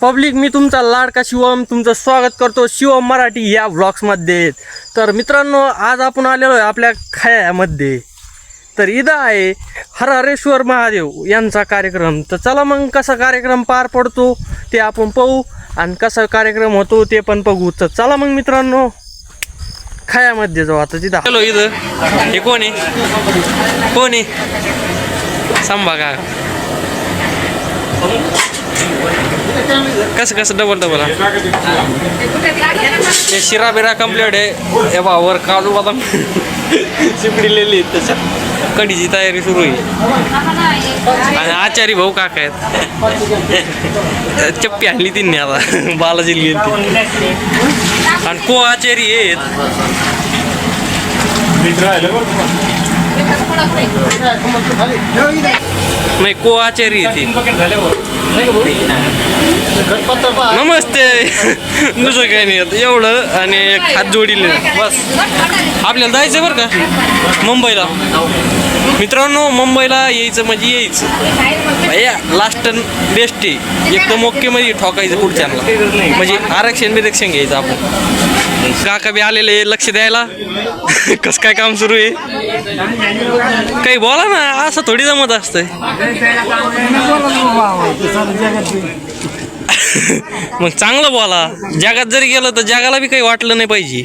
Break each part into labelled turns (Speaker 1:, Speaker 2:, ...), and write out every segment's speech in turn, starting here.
Speaker 1: Public, मी तुमचा लाडका शिवम तुमचं स्वागत करतो शिवम मराठी या व्लॉग्समध्ये। तर मित्रांनो, आज आपण आलेलो आहे आपल्या खायामध्ये। तर इथं आहे हरहरेश्वर महादेव यांचा कार्यक्रम। तर चला मग कसा कार्यक्रम पार पडतो ते आपण पाहू आणि कसा कार्यक्रम होतो ते पण बघू। तर चला मग मित्रांनो खायामध्ये जाऊ आता तिथं। हॅलो, इथं हे कोण आहे? कोण आहे? सांभा का? कसं कसं डबल हे शिरा बिरा कंप्लीट आहे। हे वर काजू बदाम चिपडलेली त्याच्यात कढीची तयारी सुरू आहे। आणि आचारी भाऊ काका आहेत, चप्पी आणली तिने आता बालाजी गेली आणि को आचारी आहेत। नाही, को आचारी येते। नमस्ते। दुसरं काही नाही एवढं आणि एक हात जोडीले बस। आपल्याला जायचं बरं का मुंबईला। मित्रांनो, मुंबईला यायचं म्हणजे यायचं भैया, लास्ट बेस्ट आहे। एकदम ओके मध्ये ठोकायचं पुढच्यांना, म्हणजे आरक्षण बिरक्षण घ्यायचं आपण। काका बी आलेले लक्ष द्यायला कसं काय काम सुरू आहे। काही बोला ना, असं थोडी जमत असतंय। मग चांगलं बोला। जगात जरी गेलं तर जगाला बी काही वाटलं नाही पाहिजे।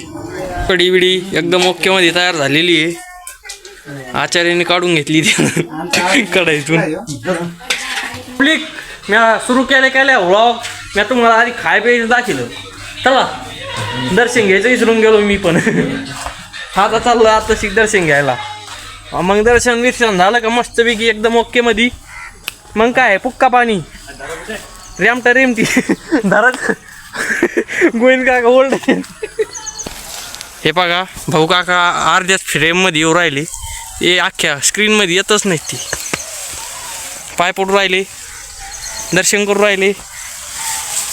Speaker 1: कडी बिडी एकदम ओके मध्ये तयार झालेली आहे। आचार्याने काढून घेतली ती कढईतून। पब्लिक, मी सुरू केल्या व्लॉग मी तुम्हाला आधी खाय प्यायचं दाखवलं। चला दर्शन घ्यायचं विसरून गेलो मी पण। आता चाललं आता दर्शन घ्यायला। मग दर्शन विर्शन झालं का मस्तपैकी एकदम ओके मध्ये। मग काय पुक्का पाणी रेमटा रेमटी धरत गोविंद काका ओल्ड। हे बघा भाऊ काका अर्ध्याच फ्रेममध्ये येऊ राहिले। हे अख्ख्या स्क्रीनमध्ये येतच नाही। ती पाय पडू राहिले, दर्शन करू राहिले।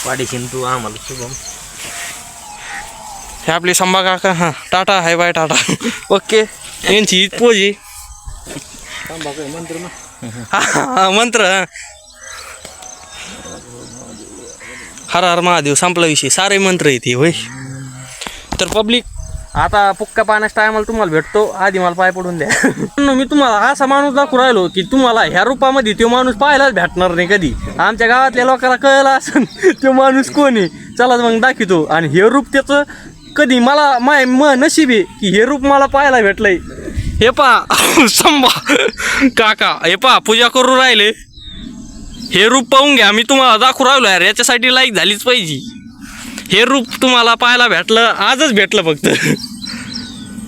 Speaker 2: वाडीशीन तू आम्हाला शुभम।
Speaker 1: हे आपले संभा काका। हां, tata hi bye tata okay. यांची पोजी मंत्र हर हर महादेव संपला विषय। सारे मंत्र येते होय। तर पब्लिक, आता पुक्का पाण्याच्या टायमाला तुम्हाला भेटतो। आधी मला पाय पडून द्या। मी तुम्हाला असा माणूस दाखवू राहिलो की तुम्हाला ह्या रूपामध्ये तो माणूस पाहायलाच भेटणार नाही कधी। आमच्या गावातल्या लोकांना कळलं असं तो माणूस कोण आहे। चला मग दाखवतो। आणि हे रूप त्याचं कधी मला नशीब आहे की हे रूप मला पाहायला भेटलंय। हे पहा संभा काका, हे पहा पूजा करू राहिले। हे रूप पाहून घ्या, मी तुम्हाला दाखवू राहिलो यार। याच्यासाठी लाईक झालीच पाहिजे। हे रूप तुम्हाला पाहायला भेटलं, आजच भेटलं फक्त।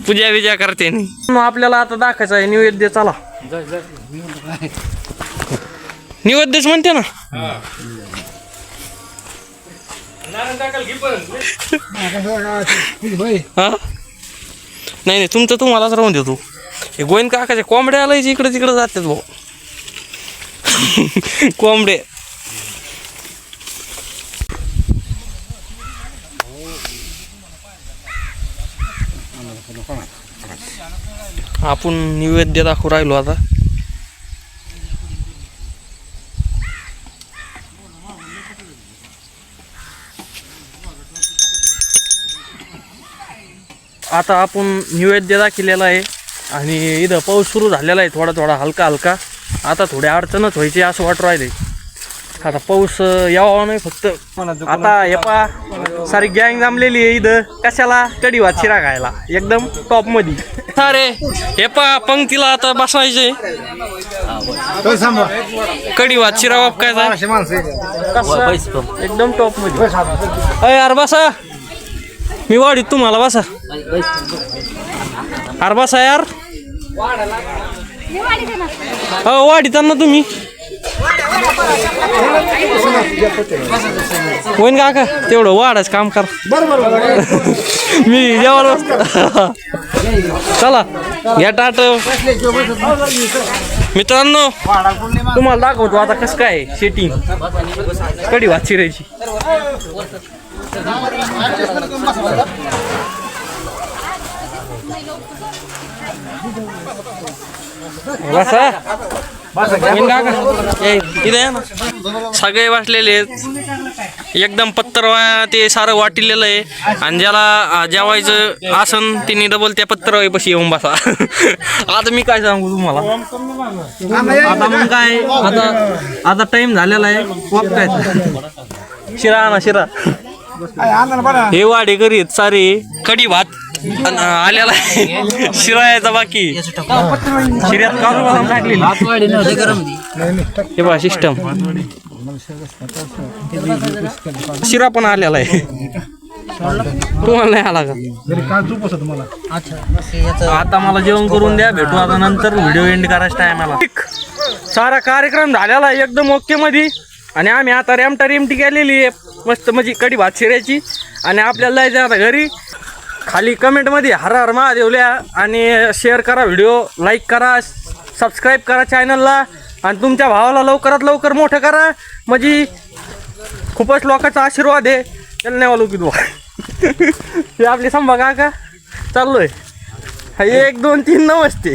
Speaker 1: पूजा विजा करते आपल्याला आता दाखवायचं आहे नैवेद्य। चला नैवेद्यच म्हणते ना। हा नाही, तुमचं तुम्हालाच राहून देतो। हे गोविंद काकाच्या कोंबड्या आलायचे इकडे तिकडे जातात भाऊ कोंबडे। आपण नैवेद्य दाखवू राहिलो आता। आता आपण नैवेद्य दाखवलेला आहे आणि इथं पाऊस सुरू झालेला आहे थोडा थोडा हलका हलका। आता थोडे अडचणच व्हायची असं वाटू राहिले। आता पाऊस यावा नाही फक्त। आता हे पा सारी गँग जमलेली आहे इथं। कशाला? कढी भात शिरा खायला एकदम टॉप मध्ये। अरे हे पा पंक्तीला आता बसायचे। कढी भात शिरा बाप काय एकदम टॉप मध्ये। अरे यार बसा, मी वाढीत तुम्हाला बसा। अरे बसा यार। हो वाढीत ना तुम्ही। होईन काका तेवढं वाढाच काम कर। मी जेवायला बसतो। चला या टाट। मित्रांनो, तुम्हाला दाखवतो आता कसं काय सेटिंग कढी भात शिरायची। बसा इथे ना सगळे बसलेले आहेत। एकदम पत्तरवा ते सारं वाटिलेलं आहे आणि ज्याला जेवायचं आसन तिने डबल त्या पत्तरवाईपाशी येऊन बसा. आता मी काय सांगू तुम्हाला. आता मग काय आता टाइम झालेला आहे. वाप काय शिरा आणा शिरा. हे वाडे करीत सारे कढी भात आलेला आहे. शिरा यायचा बाकी. शिऱ्यात काजू बदाम टाकलेली. हे बघा सिस्टम. शिरा पण आलेला आहे. तुम्हाला नाही आला का? आता मला जेवण करून द्या. भेटू आता नंतर. व्हिडिओ एंड करायचा टायमाला. सारा कार्यक्रम झालेला आहे एकदम ओके मध्ये. आणि आम्ही आता रेमटी केलेली आहे मस्त म्हणजे कढी भात शिऱ्याची. आणि आपल्याला जायचं आता घरी. खाली कमेंटमध्ये हर हर महादेव लिहा आणि शेअर करा. व्हिडिओ लाईक करा. सबस्क्राईब करा चॅनलला. आणि तुमच्या भावाला लवकरात लवकर मोठं करा. म्हणजे खूपच लोकांचा आशीर्वाद आहे. त्याला नाही वालू की तू. हे आपली संभा काका चाललोय. 1 2 3 नमस्ते.